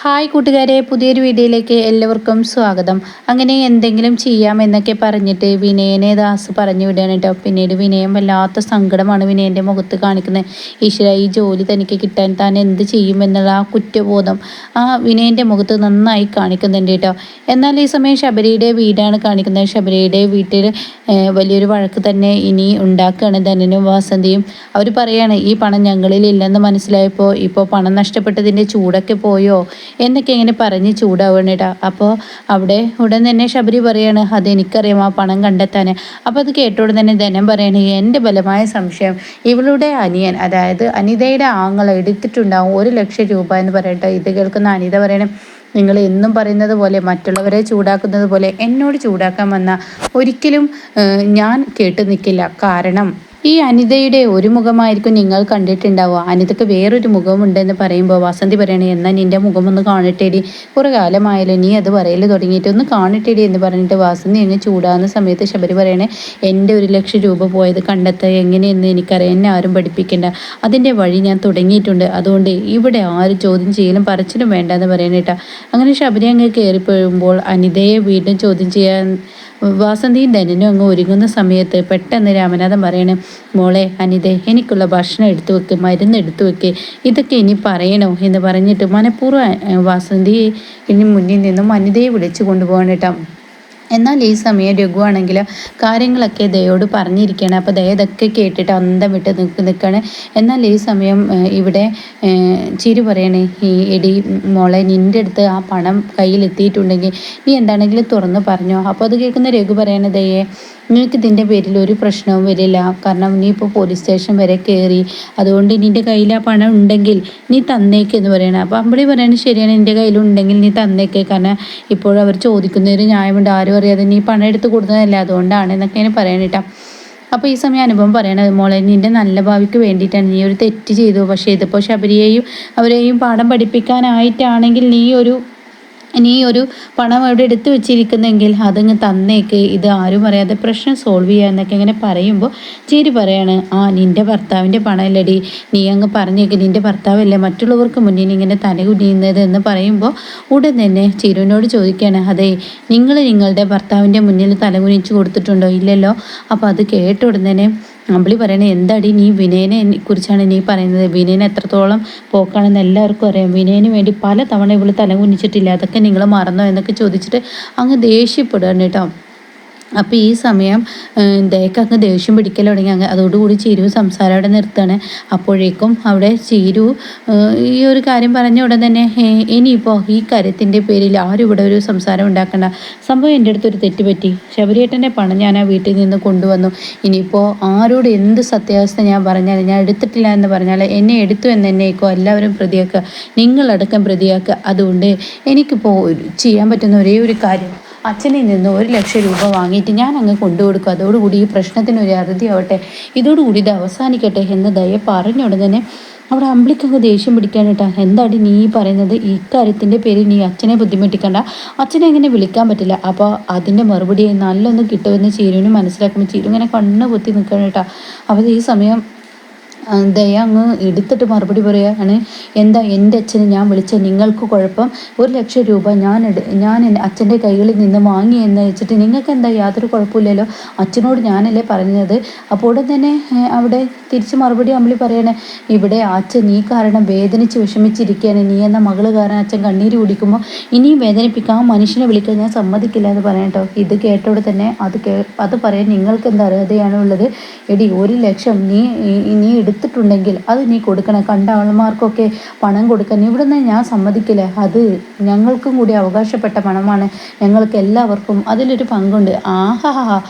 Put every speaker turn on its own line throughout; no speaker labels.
Hi കൂട്ടുകാരെ, പുതിയൊരു വീഡിയോയിലേക്ക് എല്ലാവർക്കും സ്വാഗതം. അങ്ങനെ എന്തെങ്കിലും ചെയ്യാമെന്നൊക്കെ പറഞ്ഞിട്ട് വിനയനെ ദാസ് പറഞ്ഞു വിടുകയാണ് കേട്ടോ. പിന്നീട് വിനയൻ വല്ലാത്ത സങ്കടമാണ് വിനയൻ്റെ മുഖത്ത് കാണിക്കുന്നത്. ഈശ്വര, ഈ ജോലി തനിക്ക് കിട്ടാൻ താൻ എന്ത് ചെയ്യുമെന്നുള്ള ആ കുറ്റബോധം ആ വിനയൻ്റെ മുഖത്ത് നന്നായി കാണിക്കുന്നുണ്ട് കേട്ടോ. എന്നാൽ ഈ സമയം ശബരിയുടെ വീടാണ് കാണിക്കുന്നത്. ശബരിയുടെ വീട്ടിൽ വലിയൊരു വഴക്ക് തന്നെ ഇനി ഉണ്ടാക്കുകയാണ് ധനനും വാസന്തിയും. അവർ പറയാണ്, ഈ പണം ഞങ്ങളിൽ ഇല്ലെന്ന് മനസ്സിലായപ്പോൾ ഇപ്പോൾ പണം നഷ്ടപ്പെട്ടതിൻ്റെ ചൂടൊക്കെ പോയോ എന്നൊക്കെ ഇങ്ങനെ പറഞ്ഞ് ചൂടാവണേട്ടാ. അപ്പോൾ അവിടെ ഉടൻ തന്നെ ശബരി പറയാണ്, അതെനിക്കറിയാം ആ പണം കണ്ടെത്താൻ. അപ്പോൾ അത് കേട്ടോടെ തന്നെ ധനം പറയണേ, എൻ്റെ ബലമായ സംശയം ഇവളുടെ അനിയൻ, അതായത് അനിതയുടെ ആങ്ങള എടുത്തിട്ടുണ്ടാവും 1,00,000 രൂപ എന്ന് പറയട്ടെ. ഇത് കേൾക്കുന്ന അനിത പറയണം, നിങ്ങൾ എന്നും പറയുന്നത് പോലെ മറ്റുള്ളവരെ ചൂടാക്കുന്നത് പോലെ എന്നോട് ചൂടാക്കാൻ വന്ന ഒരിക്കലും ഞാൻ കേട്ട് നിൽക്കില്ല. കാരണം ഈ അനിതയുടെ ഒരു മുഖമായിരിക്കും നിങ്ങൾ കണ്ടിട്ടുണ്ടാവുക, അനിതക്ക് വേറൊരു മുഖമുണ്ടെന്ന് പറയുമ്പോൾ വസന്തി പറയണേ, എന്നാൽ നിൻ്റെ മുഖമൊന്ന് കാണട്ടേടി, കുറേ കാലമായാലും നീ അത് പറയൽ തുടങ്ങിയിട്ട് ഒന്ന് കാണട്ടേടി എന്ന് പറഞ്ഞിട്ട് വസന്തി അങ്ങ് ചൂടാകുന്ന സമയത്ത് ശബരി പറയണേ, എൻ്റെ 1,00,000 രൂപ പോയത് കണ്ടെത്തുക എങ്ങനെയെന്ന് എനിക്കറിയാം, എന്നെ ആരും പഠിപ്പിക്കേണ്ട, അതിൻ്റെ വഴി ഞാൻ തുടങ്ങിയിട്ടുണ്ട്. അതുകൊണ്ട് ഇവിടെ ആരും ചോദ്യം ചെയ്യലും പറച്ചിലും വേണ്ടെന്ന് പറയണേട്ടാ. അങ്ങനെ ശബരി അങ്ങ് കയറിപ്പോഴുമ്പോൾ അനിതയെ വീണ്ടും ചോദ്യം ചെയ്യാൻ വാസന്തിയും ധനനും അങ്ങ് ഒരുങ്ങുന്ന സമയത്ത് പെട്ടെന്ന് രാമനാഥൻ പറയണേ, മോളെ അനിതേ, എനിക്കുള്ള ഭക്ഷണം എടുത്തു വെക്ക്, മരുന്ന് എടുത്തു വെക്ക്, ഇതൊക്കെ ഇനി പറയണോ എന്ന് പറഞ്ഞിട്ട് മനഃപൂർവ്വം വാസന്തിയെ ഇനി മുന്നിൽ നിന്നും അനിതയെ വിളിച്ചു കൊണ്ടുപോകണം കേട്ടോ. എന്നാൽ ഈ സമയം രഘുവാണെങ്കിൽ കാര്യങ്ങളൊക്കെ ദയോട് പറഞ്ഞിരിക്കുകയാണ്. അപ്പോൾ ദയ ഇതൊക്കെ കേട്ടിട്ട് അന്തം വിട്ട് നിൽക്കുകയാണ്. എന്നാൽ ഈ സമയം ഇവിടെ ചിരി പറയണേ, ഈ എടി മോളെ, നിൻ്റെ അടുത്ത് ആ പണം കയ്യിലെത്തിയിട്ടുണ്ടെങ്കിൽ നീ എന്താണെങ്കിലും തുറന്ന് പറഞ്ഞോ. അപ്പോൾ അത് കേൾക്കുന്ന രഘു പറയണ, ദയെ, നിനക്ക് ഇതിൻ്റെ പേരിൽ ഒരു പ്രശ്നവും വരില്ല. കാരണം നീ ഇപ്പോൾ പോലീസ് സ്റ്റേഷൻ വരെ കയറി, അതുകൊണ്ട് നിൻ്റെ കയ്യിൽ ആ പണം ഉണ്ടെങ്കിൽ നീ തന്നേക്ക് എന്ന് പറയണം. അപ്പോൾ അമ്പളി പറയണത് ശരിയാണ്, നിൻ്റെ കയ്യിലുണ്ടെങ്കിൽ നീ തന്നേക്ക്, കാരണം ഇപ്പോഴവർ ചോദിക്കുന്നൊരു ന്യായമുണ്ട്, ആരും അറിയാതെ നീ പണം എടുത്ത് കൊടുത്തതല്ലേ, അതുകൊണ്ടാണ് എന്നൊക്കെയാണ് പറയണേട്ടാ. അപ്പോൾ ഈ സമയം അനുഭവം പറയണത്, മോളെ, നിൻ്റെ നല്ല ഭാവിക്ക് വേണ്ടിയിട്ടാണ്, നീ ഒരു തെറ്റ് ചെയ്തു, പക്ഷേ ഇതിപ്പോൾ ശബരിയെയും അവരെയും പാഠം പഠിപ്പിക്കാനായിട്ടാണെങ്കിൽ നീ ഒരു പണം അവിടെ എടുത്തു വെച്ചിരിക്കുന്നെങ്കിൽ അതങ്ങ് തന്നേക്ക്, ഇത് ആരും അറിയാതെ പ്രശ്നം സോൾവ് ചെയ്യുക എന്നൊക്കെ ഇങ്ങനെ പറയുമ്പോൾ ചേരി പറയാണ്, നിൻ്റെ ഭർത്താവിൻ്റെ പണമല്ലടി, നീ അങ്ങ് പറഞ്ഞേക്ക്, നിൻ്റെ ഭർത്താവല്ലേ മറ്റുള്ളവർക്ക് മുന്നിൽ ഇങ്ങനെ തലകുനിയുന്നത് എന്ന് പറയുമ്പോൾ ഉടൻ തന്നെ ചിരുവിനോട് ചോദിക്കുകയാണ്, അതെ, നിങ്ങൾ നിങ്ങളുടെ ഭർത്താവിൻ്റെ മുന്നിൽ തലകുനിച്ച് കൊടുത്തിട്ടുണ്ടോ? ഇല്ലല്ലോ. അപ്പോൾ അത് കേട്ട ഉടൻ തന്നെ അമ്പിളി പറയണേ, എന്താടി നീ വിനയനെ കുറിച്ചാണ് നീ പറയുന്നത്? വിനയൻ എത്രത്തോളം പോക്കാണെന്ന് എല്ലാവർക്കും അറിയാം. വിനയന് വേണ്ടി പല തവണ ഇവള് തല കുനിച്ചിട്ടില്ല, അതൊക്കെ നിങ്ങൾ മറന്നോ എന്നൊക്കെ ചോദിച്ചിട്ട് അങ്ങ് ദേഷ്യപ്പെടുകയാണ് കേട്ടോ. അപ്പോൾ ഈ സമയം ദയക്ക് അങ്ങ് ദേഷ്യം പിടിക്കൽ തുടങ്ങി. അതോടുകൂടി ചീരു സംസാരം അവിടെ നിർത്തുകയാണ്. അപ്പോഴേക്കും അവിടെ ചീരു ഈ ഒരു കാര്യം പറഞ്ഞ ഉടൻ തന്നെ, ഇനിയിപ്പോൾ ഈ കാര്യത്തിൻ്റെ പേരിൽ ആരും ഇവിടെ ഒരു സംസാരം ഉണ്ടാക്കണ്ട, സംഭവം എൻ്റെ അടുത്തൊരു തെറ്റ് പറ്റി, ശബരിയേട്ടൻ്റെ പണം ഞാൻ ആ വീട്ടിൽ നിന്ന് കൊണ്ടുവന്നു, ഇനിയിപ്പോൾ ആരോട് എന്ത് സത്യാവസ്ഥ ഞാൻ പറഞ്ഞാൽ, ഞാൻ എടുത്തിട്ടില്ല എന്ന് പറഞ്ഞാൽ എന്നെ എടുത്തു എന്ന് തന്നെയായിക്കോ എല്ലാവരും പ്രതിയാക്കുക, നിങ്ങളടക്കം പ്രതിയാക്കുക. അതുകൊണ്ട് എനിക്കിപ്പോൾ ചെയ്യാൻ പറ്റുന്ന ഒരേ ഒരു കാര്യം, അച്ഛനിൽ നിന്ന് 1,00,000 രൂപ വാങ്ങിയിട്ട് ഞാൻ അങ്ങ് കൊണ്ടുകൊടുക്കും, അതോടുകൂടി ഈ പ്രശ്നത്തിനൊരു അറുതിയാവട്ടെ, ഇതോടുകൂടി ഇത് അവസാനിക്കട്ടെ എന്ന് ദയ പറഞ്ഞ ഉടനെ അവിടെ അമ്പിളിക്കൊക്കെ ദേഷ്യം പിടിക്കാനിട്ടാ. എന്താണ് നീ പറയുന്നത്? ഇക്കാര്യത്തിൻ്റെ പേരിൽ നീ അച്ഛനെ ബുദ്ധിമുട്ടിക്കണ്ട, അച്ഛനെ എങ്ങനെ വിളിക്കാൻ പറ്റില്ല. അപ്പോൾ അതിൻ്റെ മറുപടി നല്ലൊന്നും കിട്ടുമെന്ന് ചീരുവിന് മനസ്സിലാക്കുമ്പോൾ ചീരു ഇങ്ങനെ കണ്ണ് പൊത്തി നിൽക്കാനിട്ടാ. അപ്പോൾ ഈ സമയം ദയ അങ്ങ് എടുത്തിട്ട് മറുപടി പറയുകയാണ്, എന്താ എൻ്റെ അച്ഛനെ ഞാൻ വിളിച്ച നിങ്ങൾക്ക് കുഴപ്പം? 1,00,000 രൂപ ഞാൻ അച്ഛൻ്റെ കൈകളിൽ നിന്ന് വാങ്ങി എന്ന് വെച്ചിട്ട് നിങ്ങൾക്ക് എന്താ യാതൊരു കുഴപ്പമില്ലല്ലോ, അച്ഛനോട് ഞാനല്ലേ പറഞ്ഞത്. അപ്പോൾ ഉടൻ തന്നെ അവിടെ തിരിച്ച് മറുപടി അമ്പിളി പറയണേ, ഇവിടെ അച്ഛൻ നീ കാരണം വേദനിച്ച് വിഷമിച്ചിരിക്കുകയാണ്, നീ എന്ന മകള് കാരണം അച്ഛൻ കണ്ണീര് കുടിക്കുമ്പോൾ ഇനിയും വേദനിപ്പിക്കാൻ ആ മനുഷ്യനെ വിളിക്കാൻ ഞാൻ സമ്മതിക്കില്ല എന്ന് പറയട്ടോ. ഇത് കേട്ടോടെ തന്നെ അത് പറയാൻ നിങ്ങൾക്ക് എന്താ അർഹതയാണുള്ളത്? എടി, 1,00,000 നീ എടുത്തിട്ടുണ്ടെങ്കിൽ അത് നീ കൊടുക്കണം, കണ്ട ആൾമാർക്കൊക്കെ പണം കൊടുക്കാൻ ഇവിടെ നിന്ന് ഞാൻ സമ്മതിക്കില്ല, അത് ഞങ്ങൾക്കും കൂടി അവകാശപ്പെട്ട പണമാണ്, ഞങ്ങൾക്ക് എല്ലാവർക്കും അതിലൊരു പങ്കുണ്ട്. ആഹാ,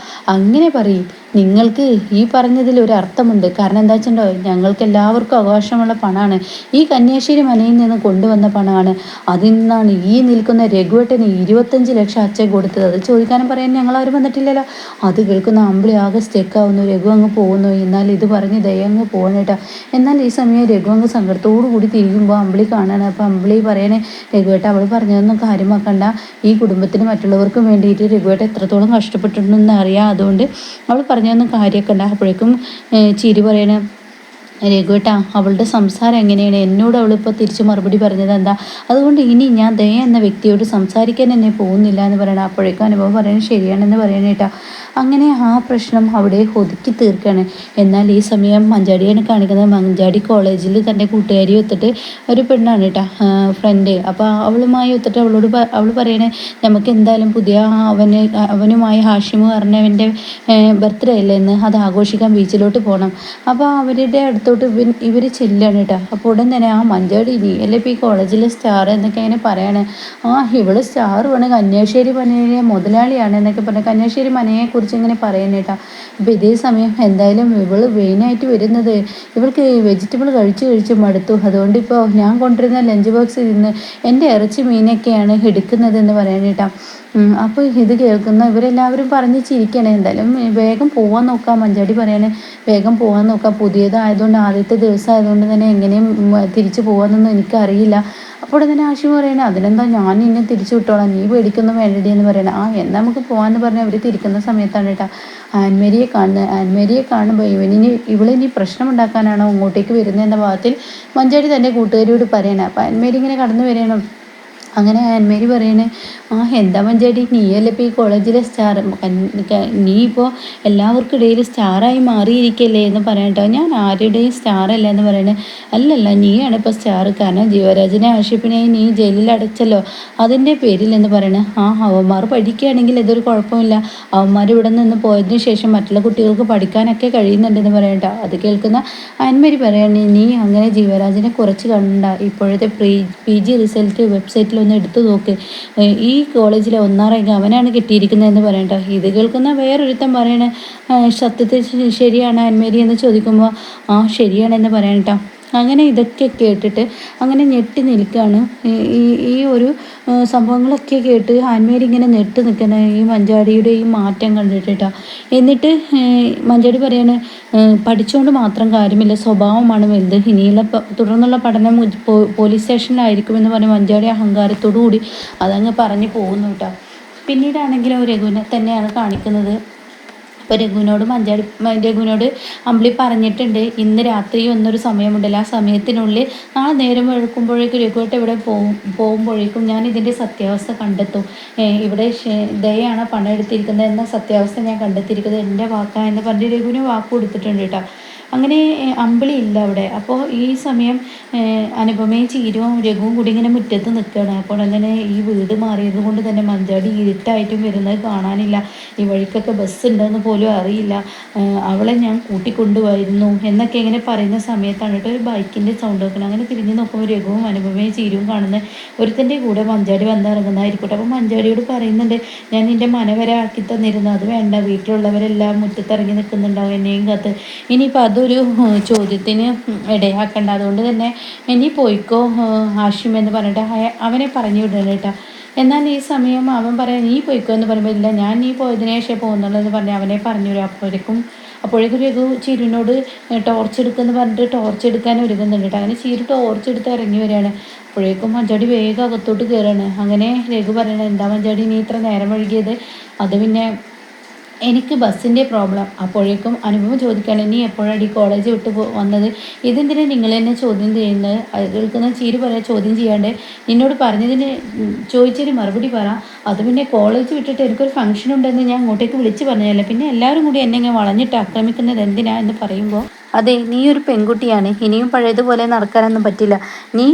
അങ്ങനെ പറയും, നിങ്ങൾക്ക് ഈ പറഞ്ഞതിൽ ഒരു അർത്ഥമുണ്ട്. കാരണം എന്താ വെച്ചിട്ടുണ്ടോ, ഞങ്ങൾക്ക് എല്ലാവർക്കും അവകാശമുള്ള പണമാണ്, ഈ കന്യാശ്ശേരി മനയിൽ നിന്ന് കൊണ്ടുവന്ന പണമാണ്, അതിൽ നിന്നാണ് ഈ നിൽക്കുന്ന രഘുവേട്ടന് 25 ലക്ഷം അച്ഛൻ കൊടുത്തത്, അത് ചോദിക്കാനും പറയാൻ ഞങ്ങളാരും വന്നിട്ടില്ലല്ലോ. അത് കേൾക്കുന്ന അമ്പിളി ആകെ സ്റ്റെക്കാവുന്നു, രഘു അങ്ങ് പോകുന്നു. എന്നാൽ ഇത് പറഞ്ഞ് ദയ അങ്ങ് പോകണേട്ടാ. എന്നാൽ ഈ സമയം രഘു അങ്ങ് സങ്കടത്തോടു കൂടി തിരിയുമ്പോൾ അമ്പിളി കാണാണ്. അപ്പോൾ അമ്പിളി പറയണേ, രഘുവേട്ട അവൾ പറഞ്ഞതൊന്നും കാര്യമാക്കണ്ട, ഈ കുടുംബത്തിന് മറ്റുള്ളവർക്കും വേണ്ടിയിട്ട് രഘുവേട്ട എത്രത്തോളം കഷ്ടപ്പെട്ടിട്ടുണ്ടെന്ന് അറിയാം, അതുകൊണ്ട് അവൾ പറഞ്ഞതൊന്നും കാര്യമാക്കണ്ട. അപ്പോഴേക്കും ചിരി പറയണേ, രഘുവേട്ടാ അവളുടെ സംസാരം എങ്ങനെയാണ്, എന്നോട് അവളിപ്പോൾ തിരിച്ച് മറുപടി പറഞ്ഞത് എന്താ, അതുകൊണ്ട് ഇനി ഞാൻ ദയ എന്ന വ്യക്തിയോട് സംസാരിക്കാൻ തന്നെ പോകുന്നില്ല എന്ന് പറയണം. അപ്പോഴേക്കും അനുഭവം പറയുന്നത് ശരിയാണെന്ന് പറയണേട്ടാ. അങ്ങനെ ആ പ്രശ്നം അവിടെ ഒതുക്കി തീർക്കുകയാണ്. എന്നാൽ ഈ സമയം മഞ്ചാടിയാണ് കാണിക്കുന്നത്. മഞ്ചാടി കോളേജിൽ തൻ്റെ കൂട്ടുകാരി ഒത്തിട്ട് ഒരു പെണ്ണാണ് കേട്ടോ, ഫ്രണ്ട്. അപ്പോൾ അവളുമായി ഒത്തിട്ട് അവൾ പറയണേ നമുക്ക് എന്തായാലും പുതിയ അവനുമായി ഹാഷിമ് പറഞ്ഞവൻ്റെ ബർത്ത്ഡേ അല്ലേ എന്ന്, അത് ആഘോഷിക്കാൻ ബീച്ചിലോട്ട് പോകണം. അപ്പോൾ അവരുടെ അടുത്തോട്ട് ഇവർ ചെല്ലാണ് കേട്ടോ. അപ്പോൾ ഉടൻ തന്നെ ആ മഞ്ചാടി നീ അല്ലേ ഇപ്പോൾ ഈ കോളേജിലെ സ്റ്റാർ എന്നൊക്കെ അങ്ങനെ പറയാണ്. ഇവള് സ്റ്റാറുമാണ്, കന്യാശ്ശേരി മനയിലെ മുതലാളിയാണ് എന്നൊക്കെ പറഞ്ഞ് കന്യാശ്ശേരി മനയെക്കുറിച്ച് ഇങ്ങനെ പറയുന്നേട്ടാ. അപ്പോൾ ഇതേ സമയം എന്തായാലും ഇവള് മെയിനായിട്ട് വരുന്നത്, ഇവൾക്ക് വെജിറ്റബിൾ കഴിച്ച് മടുത്തു, അതുകൊണ്ട് ഇപ്പോൾ ഞാൻ കൊണ്ടുവരുന്ന ലഞ്ച് ബോക്സിൽ നിന്ന് എൻ്റെ ഇറച്ചി മീനൊക്കെയാണ് എടുക്കുന്നത് എന്ന് പറയാനേട്ടാ. അപ്പോൾ ഇത് കേൾക്കുന്ന ഇവരെല്ലാവരും പറഞ്ഞ് ചിരിക്കണേ. എന്തായാലും വേഗം പോകാൻ നോക്കാം, മഞ്ചാടി പറയണേ വേഗം പോകാൻ നോക്കാം, പുതിയതായതുകൊണ്ട് ആദ്യത്തെ ദിവസം ആയതുകൊണ്ട് തന്നെ എങ്ങനെയും തിരിച്ചു പോകാമെന്നൊന്നും എനിക്കറിയില്ല. അപ്പോൾ തന്നെ ആശി പറയണേ അതിനെന്താ ഞാൻ ഇന്നെ തിരിച്ചു വിട്ടോളാം, നീ പേടിക്കൊന്നും വേണ്ടടി എന്ന് പറയണേ. എന്നാ നമുക്ക് പോകാമെന്ന് പറഞ്ഞാൽ അവർ തിരിക്കുന്ന സമയത്താണ് കേട്ടോ ആൻമേരിയെ കാണുന്നത്. ആൻമേരിയെ കാണുമ്പോൾ ഇവളിനി പ്രശ്നം ഉണ്ടാക്കാനാണോ ഇങ്ങോട്ടേക്ക് വരുന്നതെന്ന ഭാഗത്തിൽ മഞ്ചാടി തൻ്റെ കൂട്ടുകാരിയോട് പറയണേ. അപ്പോൾ ആൻമേരി ഇങ്ങനെ കടന്നു വരണം. അങ്ങനെ ആൻമേരി പറയണേ എന്താ മഞ്ചാടി നീയല്ലേ ഇപ്പോൾ ഈ കോളേജിലെ സ്റ്റാർ, നീ ഇപ്പോൾ എല്ലാവർക്കും ഇടയിൽ സ്റ്റാറായി മാറിയിരിക്കല്ലേ എന്ന് പറയട്ടോ. ഞാൻ ആരുടെയും സ്റ്റാറല്ല എന്ന് പറയണേ. അല്ലല്ല നീയാണ് ഇപ്പോൾ സ്റ്റാർ, കാരണം ജീവരാജനെ ആശിപ്പിനായി നീ ജയിലിൽ അടച്ചല്ലോ അതിൻ്റെ പേരിൽ എന്ന് പറയണേ. അവന്മാർ പഠിക്കുകയാണെങ്കിൽ ഇതൊരു കുഴപ്പമില്ല, അവന്മാർ ഇവിടെ നിന്ന് പോയതിനു ശേഷം മറ്റുള്ള കുട്ടികൾക്ക് പഠിക്കാനൊക്കെ കഴിയുന്നുണ്ടെന്ന് പറയട്ടോ. അത് കേൾക്കുന്ന ആൻമേരി പറയണേ നീ അങ്ങനെ ജീവരാജനെ കുറച്ച് കണ്ട, ഇപ്പോഴത്തെ PG റിസൾട്ട് വെബ്സൈറ്റിൽ ഒന്ന് എടുത്തു നോക്ക്, ഈ കോളേജിലെ 1ാം റാങ്ക് അവനാണ് കിട്ടിയിരിക്കുന്നതെന്ന് പറയട്ടോ. ഇത് കേൾക്കുന്ന വേറൊരുത്തൻ പറയണേ സത്യത്തിൽ ശരിയാണ് ആൻമേരി എന്ന് ചോദിക്കുമ്പോൾ ശരിയാണെന്ന് പറയട്ടോ. അങ്ങനെ ഇതൊക്കെ കേട്ടിട്ട് അങ്ങനെ ഞെട്ടി നിൽക്കുകയാണ്. ഈ ഒരു സംഭവങ്ങളൊക്കെ കേട്ട് ആൻമേരി ഇങ്ങനെ ഞെട്ടി നിൽക്കുന്ന ഈ മഞ്ചാടിയുടെ ഈ മാറ്റം കണ്ടിട്ടാ. എന്നിട്ട് മഞ്ചാടി പറയാണ് പഠിച്ചുകൊണ്ട് മാത്രം കാര്യമില്ല, സ്വഭാവമാണ് വലുത്, ഇനിയുള്ള തുടർന്നുള്ള പഠനം പോലീസ് സ്റ്റേഷനിലായിരിക്കുമെന്ന് പറഞ്ഞ് മഞ്ചാടി അഹങ്കാരത്തോടു കൂടി അതങ്ങ് പറഞ്ഞു പോകുന്നു കേട്ടോ. പിന്നീടാണെങ്കിലും രഘുവിനെ തന്നെയാണ് കാണിക്കുന്നത്. അപ്പോൾ രഘുവിനോട് അമ്പിളി പറഞ്ഞിട്ടുണ്ട് ഇന്ന് രാത്രി ഒന്നൊരു സമയമുണ്ടല്ലോ, ആ സമയത്തിനുള്ളിൽ നാളെ നേരം വെളുക്കുമ്പോഴേക്കും രഘുവേട്ട ഇവിടെ പോകുമ്പോഴേക്കും ഞാൻ ഇതിൻ്റെ സത്യാവസ്ഥ കണ്ടെത്തും, ഇവിടെ ദയാണ് പണം എടുത്തിരിക്കുന്നത് എന്ന സത്യാവസ്ഥ ഞാൻ കണ്ടെത്തിയിരിക്കുന്നത് എൻ്റെ വാക്കാ എന്ന് പറഞ്ഞ് രഘുവിന് വാക്ക് കൊടുത്തിട്ടുണ്ട് കേട്ടോ. അങ്ങനെ അമ്പിളി ഇല്ല അവിടെ. അപ്പോൾ ഈ സമയം അനുപമയും ചീരവും രഘുവും കൂടി ഇങ്ങനെ മുറ്റത്ത് നിൽക്കുകയാണ്. അപ്പോൾ അങ്ങനെ ഈ വീട് മാറിയത് കൊണ്ട് തന്നെ മഞ്ചാടി ഇരുട്ടായിട്ടും വരുന്നത് കാണാനില്ല, ഈ വഴിക്കൊക്കെ ബസ് ഉണ്ടെന്ന് പോലും അറിയില്ല, അവളെ ഞാൻ കൂട്ടിക്കൊണ്ടുപോയിരുന്നു എന്നൊക്കെ ഇങ്ങനെ പറയുന്ന സമയത്താണ് കേട്ടോ ഒരു ബൈക്കിൻ്റെ സൗണ്ട് വെക്കണം. അങ്ങനെ തിരിഞ്ഞ് നോക്കുമ്പോൾ രഘുവും അനുപമയും ചീരവും കാണുന്ന ഒരുത്തൻ്റെ കൂടെ മഞ്ചാടി വന്നിറങ്ങുന്നതായിരിക്കട്ടെ. അപ്പോൾ മഞ്ചാടിയോട് പറയുന്നുണ്ട് ഞാൻ നിൻ്റെ മനവരെ ആക്കി തന്നിരുന്നു, അത് വേണ്ട, വീട്ടിലുള്ളവരെല്ലാം മുറ്റത്തിറങ്ങി നിൽക്കുന്നുണ്ടാവും എന്നെയും കാത്ത്, ഇനിയിപ്പോൾ അതൊരു ചോദ്യത്തിന് ഇടയാക്കണ്ട, അതുകൊണ്ട് തന്നെ ഇനി പോയിക്കോ ഹാഷിം എന്ന് പറഞ്ഞിട്ട് അവനെ പറഞ്ഞു വിടണം കേട്ടോ. എന്നാൽ ഈ സമയം അവൻ പറയാൻ നീ പോയിക്കോ എന്ന് പറയുമ്പോൾ ഇല്ല ഞാൻ നീ പോയതിനു ശേഷം പോകുന്നുള്ളൂ എന്ന് പറഞ്ഞ് അവനെ പറഞ്ഞു വരും. അപ്പോഴേക്കും രഘു ചിരുവിനോട് ടോർച്ച് എടുക്കുമെന്ന് പറഞ്ഞിട്ട് ടോർച്ച് എടുക്കാൻ ഒരുങ്ങുന്നുണ്ട് കേട്ടോ. അങ്ങനെ ചിരു ടോർച്ച് എടുത്ത് ഇറങ്ങി വരികയാണ്. അപ്പോഴേക്കും മഞ്ചാടി വേഗം അകത്തോട്ട് കയറാണ്. അങ്ങനെ രഘു പറയണത് എന്താ മഞ്ചാടി നീ ഇത്ര നേരം വൈകിയത്, അത് പിന്നെ എനിക്ക് ബസ്സിൻ്റെ പ്രോബ്ലം. അപ്പോഴേക്കും അനുഭവം ചോദിക്കുകയാണ് നീ എപ്പോഴാണ് ഈ കോളേജ് വിട്ട് വന്നത്, ഇതെന്തിനാണ് നിങ്ങൾ എന്നെ ചോദ്യം ചെയ്യുന്നത്. അത് കേൾക്കുന്ന ചീര് പറയാൻ ചോദ്യം ചെയ്യാണ്ട് നിന്നോട് പറഞ്ഞതിന് ചോദിച്ചതിന് മറുപടി പറ, അത് പിന്നെ കോളേജ് വിട്ടിട്ട് എനിക്കൊരു ഫംഗ്ഷൻ ഉണ്ടെന്ന് ഞാൻ അങ്ങോട്ടേക്ക് വിളിച്ച് പറഞ്ഞതല്ലേ, പിന്നെ എല്ലാവരും കൂടി എന്നെ ഇങ്ങനെ വളഞ്ഞിട്ട് ആക്രമിക്കുന്നത് എന്തിനാ എന്ന് പറയുമ്പോൾ അതെ നീ ഒരു പെൺകുട്ടിയാണ്, ഇനിയും പഴയതുപോലെ നടക്കാനൊന്നും പറ്റില്ല, നീ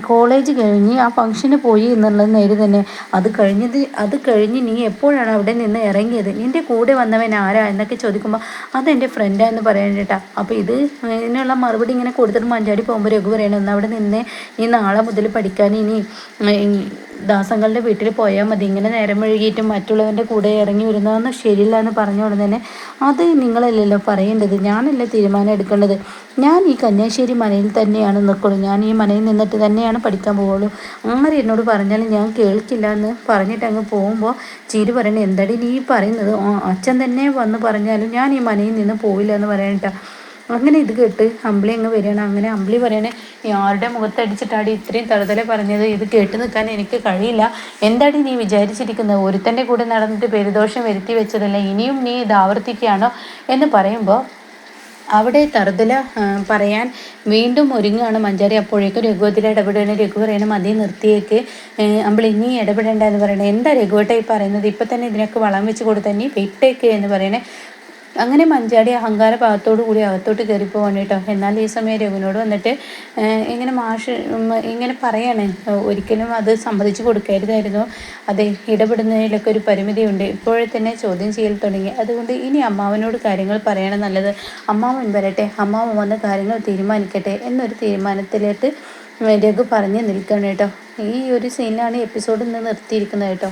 കോളേജ് കഴിഞ്ഞ് ആ ഫംഗ്ഷന് പോയി എന്നുള്ളത് നേര് തന്നെ, അത് കഴിഞ്ഞ് നീ എപ്പോഴാണ് അവിടെ നിന്ന് ഇറങ്ങിയത്, നിൻ്റെ കൂടെ വന്നവൻ ആരാ എന്നൊക്കെ ചോദിക്കുമ്പോൾ അതെൻ്റെ ഫ്രണ്ടാന്ന് പറയാൻ കേട്ടാ. അപ്പോൾ ഇതിനുള്ള മറുപടി ഇങ്ങനെ കൊടുത്തിട്ട് മഞ്ചാടി പോകുമ്പോൾ രഘു പറയണം ഒന്ന് അവിടെ നിന്ന് നീ നാളെ മുതൽ പഠിക്കാൻ ഇനി ദാസങ്ങളുടെ വീട്ടിൽ പോയാൽ മതി, ഇങ്ങനെ നേരം വൈകിയിട്ടും മറ്റുള്ളവൻ്റെ കൂടെ ഇറങ്ങി വരുന്നതൊന്നും ശരിയില്ല എന്ന് പറഞ്ഞ ഉടനെ തന്നെ അത് നിങ്ങളല്ലല്ലോ പറയേണ്ടത്, ഞാനല്ല തീരുമാനം എടുക്കേണ്ടത്, ഞാൻ ഈ കന്യാശ്ശേരി മനയിൽ തന്നെയാണ് നിൽക്കുള്ളൂ, ഞാൻ ഈ മനയിൽ നിന്നിട്ട് തന്നെയാണ് പഠിക്കാൻ പോവുള്ളൂ, ആര് എന്നോട് പറഞ്ഞാലും ഞാൻ കേൾക്കില്ല എന്ന് പറഞ്ഞിട്ട് അങ്ങ് പോകുമ്പോൾ ചിരി പറയണേ എന്താടി നീ പറയുന്നത്, അച്ഛൻ തന്നെ വന്ന് പറഞ്ഞാലും ഞാൻ ഈ മനയിൽ നിന്ന് പോവില്ല എന്ന് പറയാനിട്ടാ. അങ്ങനെ ഇത് കേട്ട് അമ്പിളി അങ്ങ് വരികയാണ്. അങ്ങനെ അമ്പിളി പറയണേ ആരുടെ മുഖത്തടിച്ചിട്ടാടി ഇത്രയും തറുതല പറഞ്ഞത്, ഇത് കേട്ട് നിൽക്കാൻ എനിക്ക് കഴിയില്ല, എന്താടി നീ വിചാരിച്ചിരിക്കുന്നത്, ഒരുത്തൻ്റെ കൂടെ നടന്നിട്ട് പെരുദോഷം വരുത്തി വെച്ചതല്ല, ഇനിയും നീ ഇത് ആവർത്തിക്കുകയാണോ എന്ന് പറയുമ്പോൾ അവിടെ തറുതല പറയാൻ വീണ്ടും ഒരുങ്ങുകയാണ് മഞ്ചാരി. അപ്പോഴേക്കും രഘു അതിൽ ഇടപെടുകയാണ്. രഘു പറയണം മതി നിർത്തിയേക്ക്, നമ്മൾ ഇനി ഇടപെടേണ്ട എന്ന് പറയണേ. എന്താ രഘുവേട്ടായി പറയുന്നത്? ഇപ്പം തന്നെ ഇതിനൊക്കെ വളം വെച്ച് കൊടുത്താൽ ഇനി വിട്ടേക്ക് എന്ന് പറയണേ. അങ്ങനെ മഞ്ചാടി അഹങ്കാര ഭാഗത്തോടു കൂടി അകത്തോട്ട് കയറിപ്പോവാണ് കേട്ടോ. എന്നാൽ ഈ സമയം രഘുവിനോട് വന്നിട്ട് ഇങ്ങനെ മാഷ് ഇങ്ങനെ പറയാണ്, ഒരിക്കലും അത് സമ്മതിച്ചു കൊടുക്കരുതായിരുന്നു, അതെ ഇടപെടുന്നതിലൊക്കെ ഒരു പരിമിതിയുണ്ട്, ഇപ്പോഴെ തന്നെ ചോദ്യം ചെയ്യൽ തുടങ്ങി, അതുകൊണ്ട് ഇനി അമ്മാവനോട് കാര്യങ്ങൾ പറയണം നല്ലത്, അമ്മാവൻ വരട്ടെ, അമ്മാവൻ വന്ന കാര്യങ്ങൾ തീരുമാനിക്കട്ടെ എന്നൊരു തീരുമാനത്തിലേക്ക് രഘു പറഞ്ഞു നിൽക്കണം കേട്ടോ. ഈ ഒരു സീനിലാണ് എപ്പിസോഡ് ഇന്ന് നിർത്തിയിരിക്കുന്നത് കേട്ടോ.